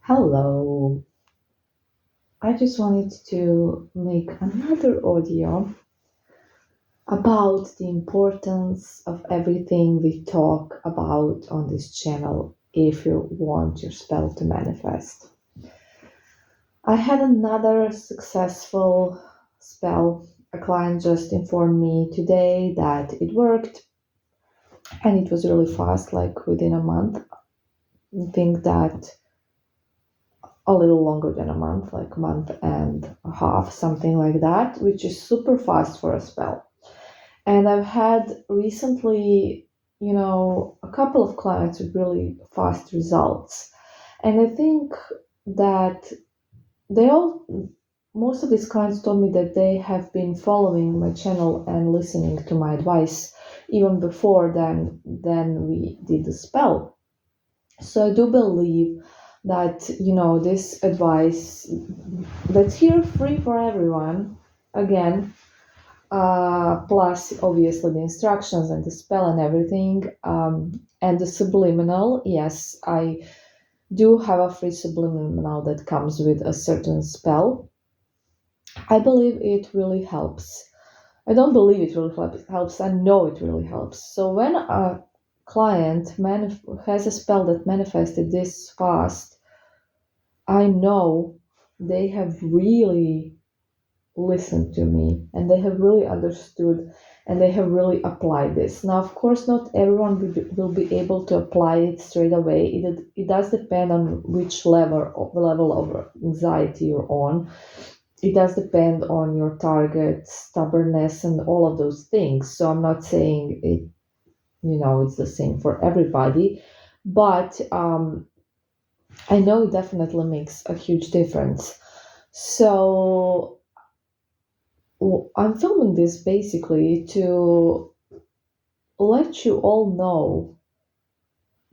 Hello. I just wanted to make another audio about the importance of everything we talk about on this channel if you want your spell to manifest. I had another successful spell. A client just informed me today that it worked and it was really fast, like within a month. I think that a little longer than a month, like a month and a half, something like that, which is super fast for a spell. And I've had recently, a couple of clients with really fast results. And I think that they all, most of these clients told me that they have been following my channel and listening to my advice even before then we did the spell. So I do believe that this advice that's here free for everyone. Again, plus obviously the instructions and the spell and everything, and the subliminal. Yes, I do have a free subliminal that comes with a certain spell. I believe it really helps. I don't believe it really helps. I know it really helps. So when a client has a spell that manifested this fast, I know they have really listened to me and they have really understood and they have really applied this. Now, of course, not everyone will be able to apply it straight away. It does depend on which level of anxiety you're on. It does depend on your target, stubbornness, and all of those things. So I'm not saying it's the same for everybody, but I know it definitely makes a huge difference. So I'm filming this basically to let you all know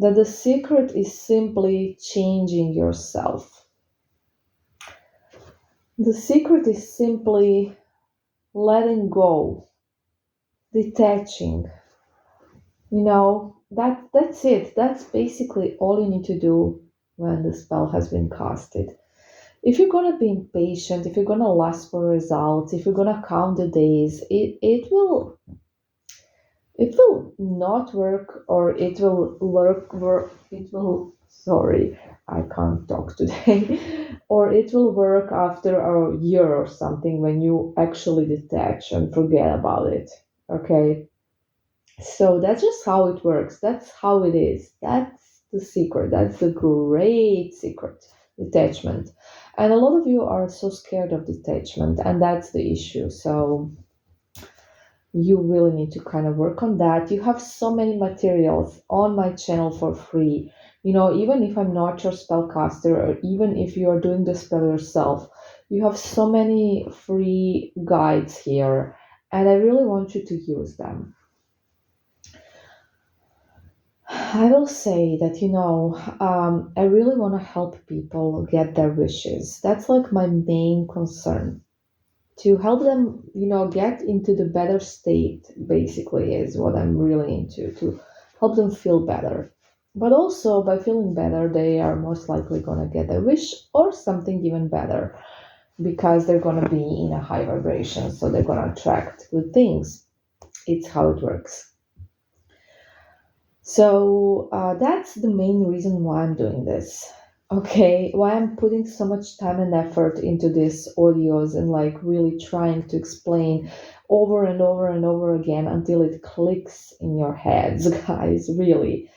that the secret is simply changing yourself. The secret is simply letting go, detaching. That's it. That's basically all you need to do when the spell has been casted. If you're gonna be impatient, if you're gonna lust for results, if you're gonna count the days, it will not work, or it will, sorry, I can't talk today, or it will work after a year or something when you actually detach and forget about it. Okay, so that's just how it works. That's how it is. That's the secret. That's the great secret. Detachment. And a lot of you are so scared of detachment, and that's the issue. So you really need to kind of work on that. You have so many materials on my channel for free. Even if I'm not your spellcaster, or even if you are doing the spell yourself, you have so many free guides here, and I really want you to use them. I will say that, I really want to help people get their wishes. That's like my main concern. To help them, get into the better state, basically, is what I'm really into, to help them feel better. But also, by feeling better, they are most likely going to get their wish or something even better because they're going to be in a high vibration. So they're going to attract good things. It's how it works. So that's the main reason why I'm doing this. Okay, why I'm putting so much time and effort into these audios and like really trying to explain over and over and over again until it clicks in your heads, guys. Really.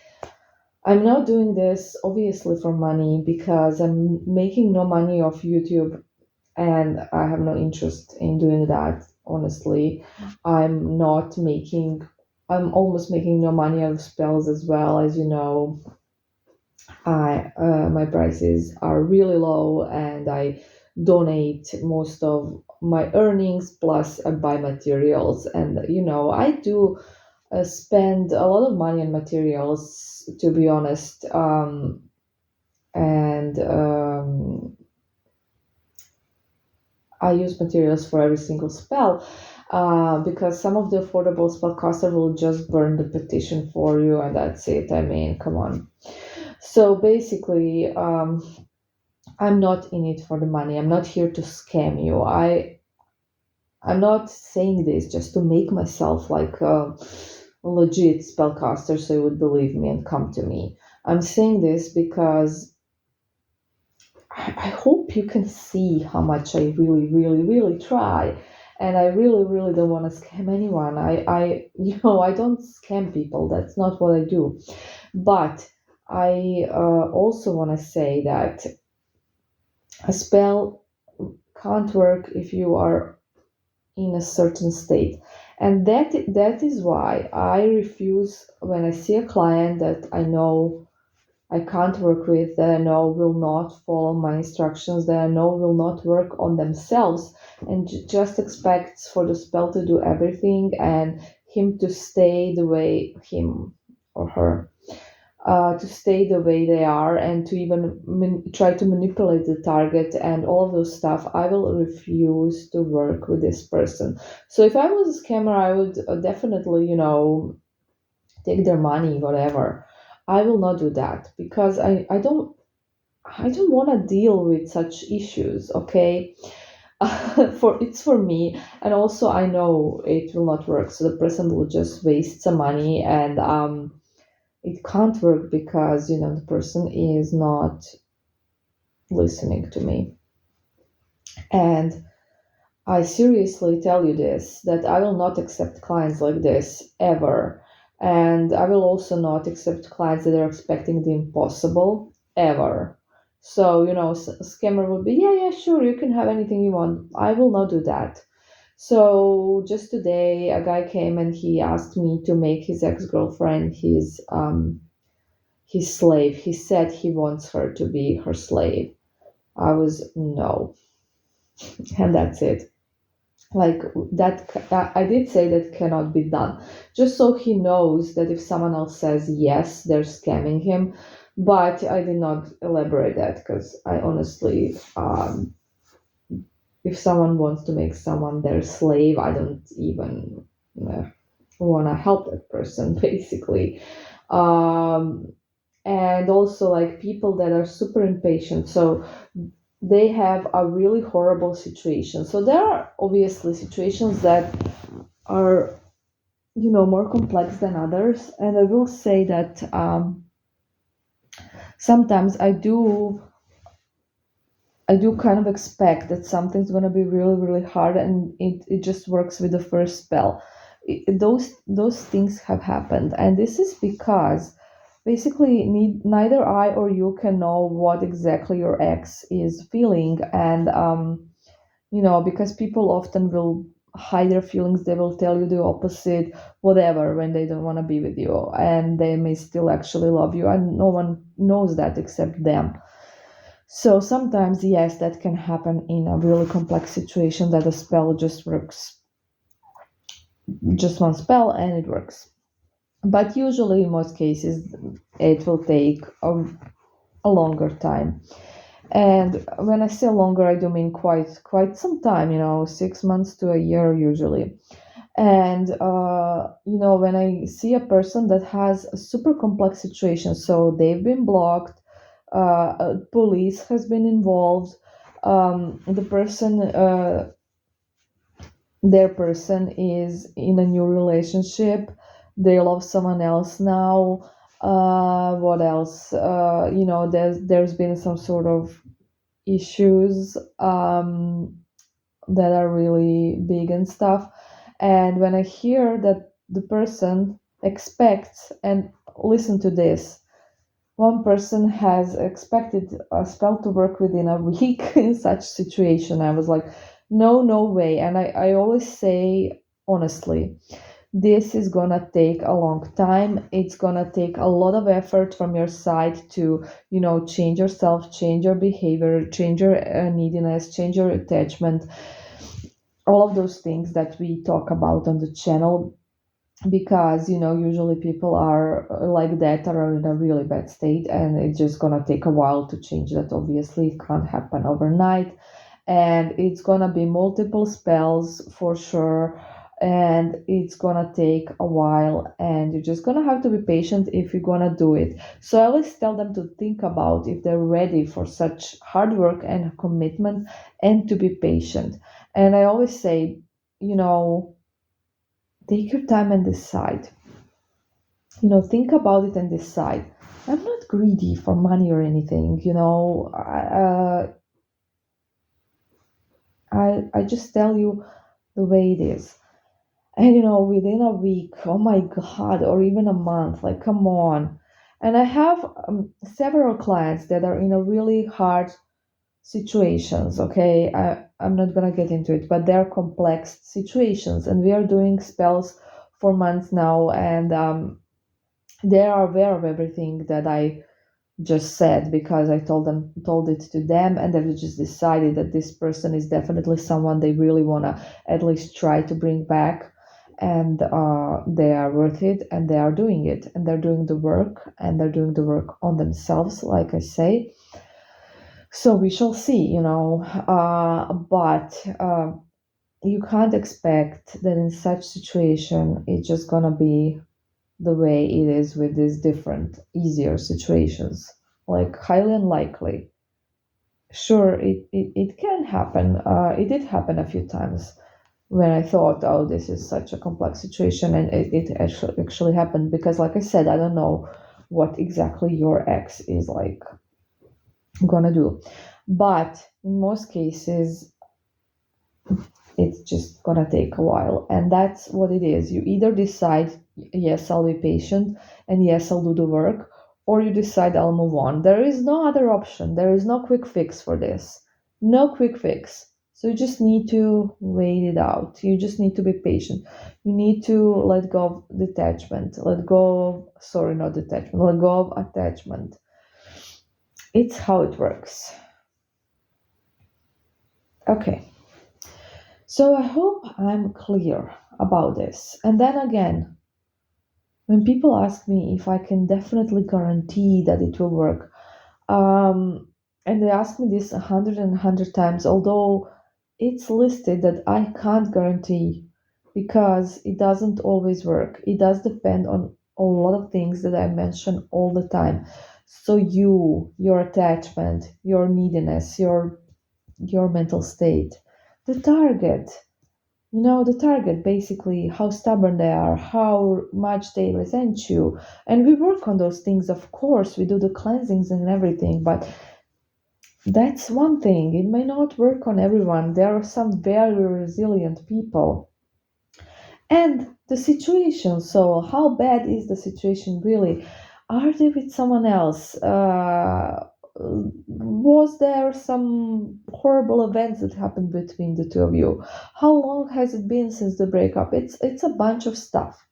I'm not doing this obviously for money because I'm making no money off YouTube and I have no interest in doing that, honestly. I'm not making, I'm almost making no money out of spells as well. As you know, my prices are really low and I donate most of my earnings, plus I buy materials. And, I do spend a lot of money on materials, to be honest. And I use materials for every single spell, because some of the affordable spellcaster will just burn the petition for you and that's it. I mean, come on. So basically, I'm not in it for the money. I'm not here to scam you. I'm not saying this just to make myself like a legit spellcaster so you would believe me and come to me. I'm saying this because I hope you can see how much I really, really, really try. And I really, really don't want to scam anyone. I don't scam people. That's not what I do. But I also want to say that a spell can't work if you are in a certain state. And that is why I refuse when I see a client that I know I can't work with, that I know will not follow my instructions, that I know will not work on themselves, and just expects for the spell to do everything and him to stay the way him or her to stay the way they are and to even try to manipulate the target and all of those stuff. I will refuse to work with this person. So if I was a scammer, I would definitely, take their money, whatever. I will not do that because I don't want to deal with such issues, okay? For it's for me, and also I know it will not work, so the person will just waste some money, and it can't work because the person is not listening to me. And I seriously tell you this, that I will not accept clients like this ever. And I will also not accept clients that are expecting the impossible ever. So, a scammer would be, yeah, yeah, sure, you can have anything you want. I will not do that. So just today, a guy came and he asked me to make his ex-girlfriend his slave. He said he wants her to be her slave. I was no, and that's it. Like I did say that cannot be done, just so he knows that if someone else says yes, they're scamming him. But I did not elaborate that because I honestly, if someone wants to make someone their slave, I don't even want to help that person, basically. Um, and also like people that are super impatient, so they have a really horrible situation. So there are obviously situations that are more complex than others, and I will say that sometimes I do kind of expect that something's going to be really, really hard, and it just works with the first spell. Those things have happened, and this is because basically neither I or you can know what exactly your ex is feeling, and because people often will hide their feelings, they will tell you the opposite, whatever, when they don't want to be with you, and they may still actually love you, and no one knows that except them. So sometimes, yes, that can happen in a really complex situation, that a spell just works, just one spell, and it works. But usually, in most cases, it will take a longer time. And when I say longer, I do mean quite some time. 6 months to a year usually. And when I see a person that has a super complex situation, so they've been blocked, police has been involved, the person their person is in a new relationship, they love someone else now. What else? There's been some sort of issues that are really big and stuff. And when I hear that the person expects, and listen to this, one person has expected a spell to work within a week in such situation. I was like, no, no way. And I always say honestly, this is gonna take a long time. It's gonna take a lot of effort from your side to, change yourself, change your behavior, change your neediness, change your attachment, all of those things that we talk about on the channel, because usually people are like that, are in a really bad state, and it's just gonna take a while to change that. Obviously it can't happen overnight, and it's gonna be multiple spells for sure. and it's gonna take a while, and you're just gonna have to be patient if you're gonna do it. So I always tell them to think about if they're ready for such hard work and commitment, and to be patient. And I always say, you know, take your time and decide. Think about it and decide. I'm not greedy for money or anything. I just tell you the way it is. And within a week, oh my God, or even a month, like, come on. And I have several clients that are in a really hard situations, okay? I'm not gonna get into it, but they're complex situations, and we are doing spells for months now, and they are aware of everything that I just said, because I told it to them, and they've just decided that this person is definitely someone they really want to at least try to bring back, and they are worth it, and they are doing it, and they're doing the work, and they're doing the work on themselves, like I say. So we shall see, but you can't expect that in such situation it's just gonna be the way it is with these different easier situations. Like, highly unlikely. Sure, it can happen. It did happen a few times when I thought, oh, this is such a complex situation, and it actually happened, because, like I said, I don't know what exactly your ex is like gonna do. But in most cases, it's just gonna take a while, and that's what it is. You either decide, yes, I'll be patient, and yes, I'll do the work, or you decide, I'll move on. There is no other option. There is no quick fix for this. No quick fix. So you just need to wait it out. You just need to be patient. You need to let go of detachment. Let go of, sorry, not detachment. Let go of attachment. It's how it works. Okay. So I hope I'm clear about this. And then again, when people ask me if I can definitely guarantee that it will work, um, and they ask me this a hundred times, although it's listed that I can't guarantee, because it doesn't always work. It does depend on a lot of things that I mention all the time. So your attachment, your neediness, your mental state, the target. The target, basically, how stubborn they are, how much they resent you. And we work on those things, of course. We do the cleansings and everything, but that's one thing. It may not work on everyone. There are some very resilient people. And the situation. So, how bad is the situation really? Are they with someone else? Was there some horrible events that happened between the two of you? How long has it been since the breakup? It's a bunch of stuff.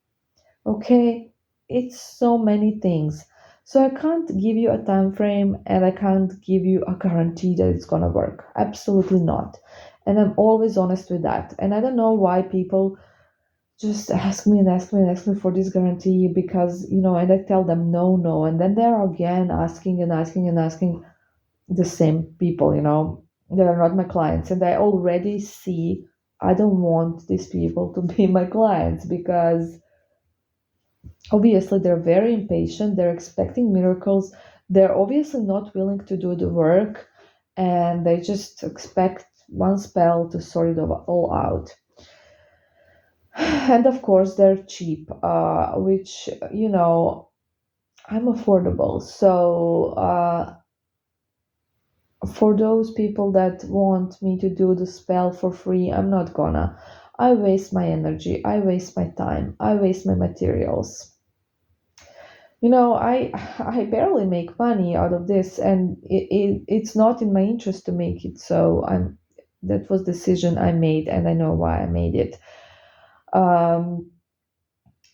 Okay, it's so many things. So I can't give you a time frame, and I can't give you a guarantee that it's gonna work. Absolutely not. And I'm always honest with that. And I don't know why people just ask me and ask me and ask me for this guarantee, because and I tell them no, no, and then they're again asking and asking and asking, the same people, that are not my clients, and I already see I don't want these people to be my clients, because obviously they're very impatient, they're expecting miracles, they're obviously not willing to do the work, and they just expect one spell to sort it all out. And of course they're cheap, which I'm affordable. So for those people that want me to do the spell for free, I'm not gonna. I waste my energy, I waste my time, I waste my materials. I barely make money out of this, and it's not in my interest to make it. So that was decision I made, and I know why I made it. um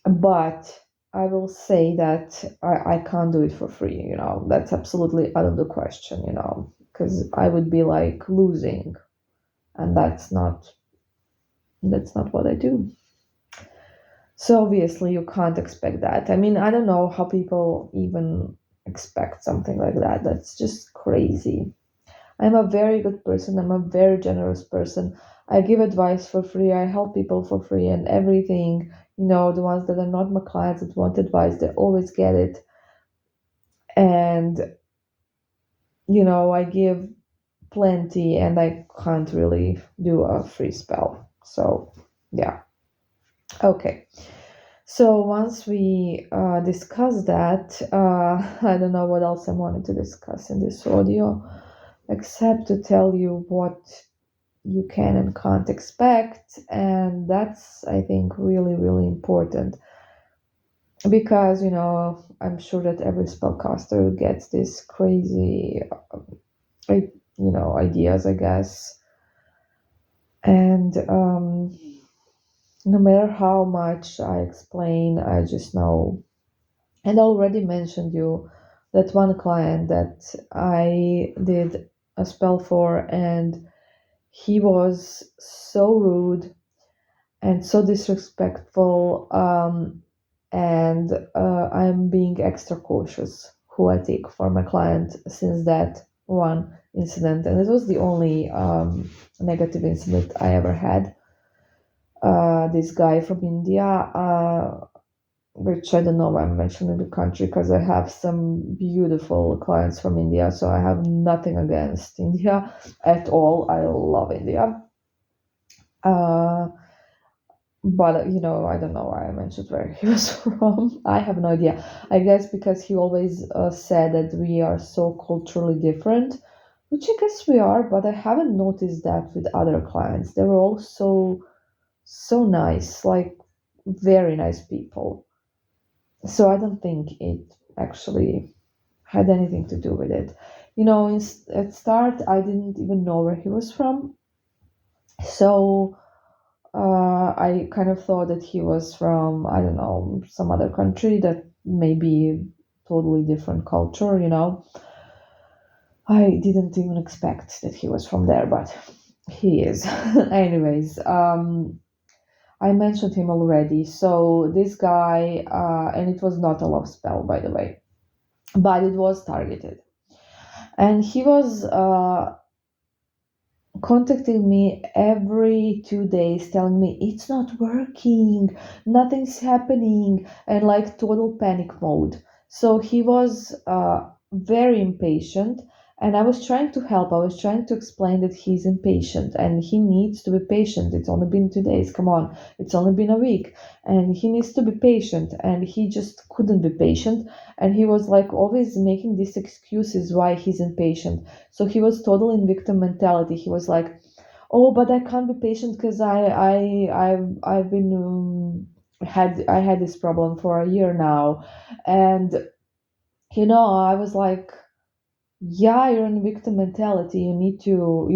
but I will say that I can't do it for free. That's absolutely out of the question, because I would be like losing, and that's not what I do. So obviously you can't expect that. I mean, I don't know how people even expect something like that. That's just crazy. I'm a very good person. I'm a very generous person. I give advice for free. I help people for free and everything. The ones that are not my clients that want advice, they always get it. And, I give plenty and I can't really do a free spell. So, yeah. Okay. So once we discuss that, I don't know what else I wanted to discuss in this audio, except to tell you what you can and can't expect. And that's, I think, really, really important because, I'm sure that every spellcaster gets this crazy, ideas, I guess. And no matter how much I explain, I just know. And I already mentioned you that one client that I did a spell for, and he was so rude and so disrespectful. And I'm being extra cautious who I take for my client since that one incident. And it was the only negative incident I ever had. This guy from India, which I don't know why I'm mentioning the country because I have some beautiful clients from India, so I have nothing against India at all. I love India. Uh, but I don't know why I mentioned where he was from. I have no idea. I guess because he always said that we are so culturally different, which I guess we are, but I haven't noticed that with other clients. They were all so nice, like very nice people. So I don't think it actually had anything to do with it. At start, I didn't even know where he was from. So I kind of thought that he was from, I don't know, some other country that may be totally different culture. I didn't even expect that he was from there, but he is. Anyways, I mentioned him already. So this guy, and it was not a love spell, by the way, but it was targeted. And he was contacting me every 2 days, telling me it's not working, nothing's happening, and like total panic mode. So he was very impatient, and I was trying to help. I was trying to explain that he's impatient and he needs to be patient. It's only been 2 days, come on, it's only been a week, and he needs to be patient, and he just couldn't be patient. And he was like always making these excuses why he's impatient. So he was totally in victim mentality. He was like, "Oh, but I can't be patient because I've been I had this problem for a year now," and I was like, "Yeah, you're in victim mentality. You need to,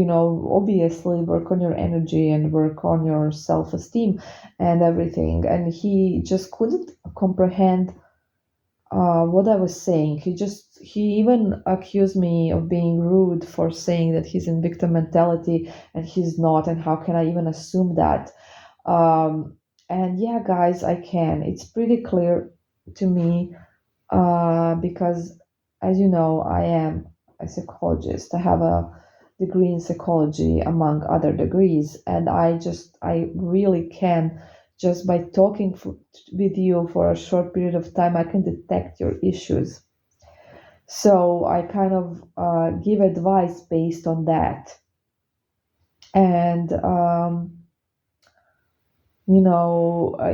obviously work on your energy and work on your self-esteem and everything." And he just couldn't comprehend what I was saying. He even accused me of being rude for saying that he's in victim mentality and he's not, and how can I even assume that? And yeah, guys, I can. It's pretty clear to me because, as you know, I am a psychologist. I have a degree in psychology among other degrees, and I really can, just by talking with you for a short period of time, I can detect your issues. So I kind of give advice based on that. And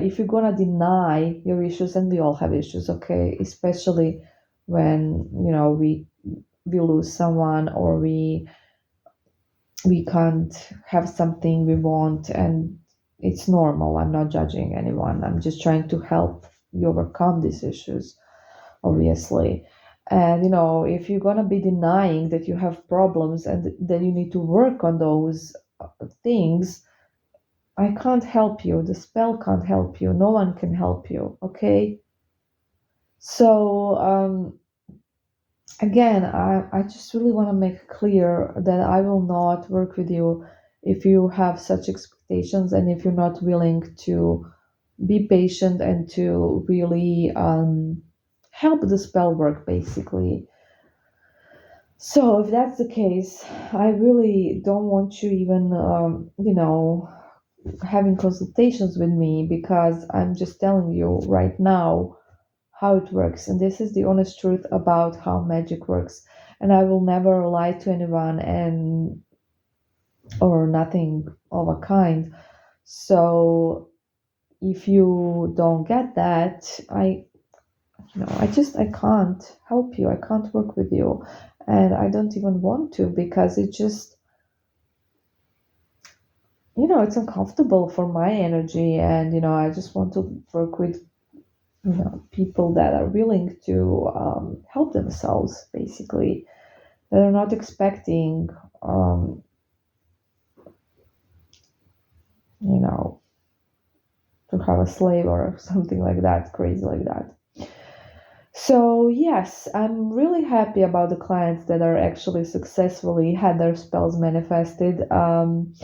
if you're gonna deny your issues, and we all have issues, okay, especially when we lose someone, or we can't have something we want, and it's normal. I'm not judging anyone. I'm just trying to help you overcome these issues, obviously. And if you're gonna be denying that you have problems and that you need to work on those things, I can't help you. The spell can't help you. No one can help you. Okay. So again, I just really want to make clear that I will not work with you if you have such expectations and if you're not willing to be patient and to really help the spell work, basically. So if that's the case, I really don't want you even, having consultations with me, because I'm just telling you right now how it works. And this is the honest truth about how magic works. And I will never lie to anyone and or nothing of a kind. So if you don't get that, I can't help you. I can't work with you. And I don't even want to, because it just, it's uncomfortable for my energy. And, I just want to work with, people that are willing to help themselves, basically, that are not expecting, um, you know, to have a slave or something like that, crazy like that. So, yes, I'm really happy about the clients that are actually successfully had their spells manifested. And,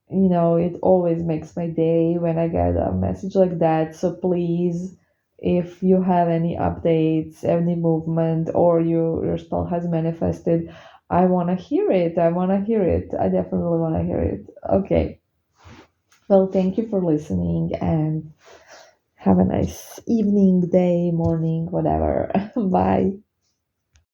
it always makes my day when I get a message like that. So, please, if you have any updates, any movement, or your spell has manifested, I want to hear it. I want to hear it. I definitely want to hear it. Okay. Well, thank you for listening, and have a nice evening, day, morning, whatever. Bye.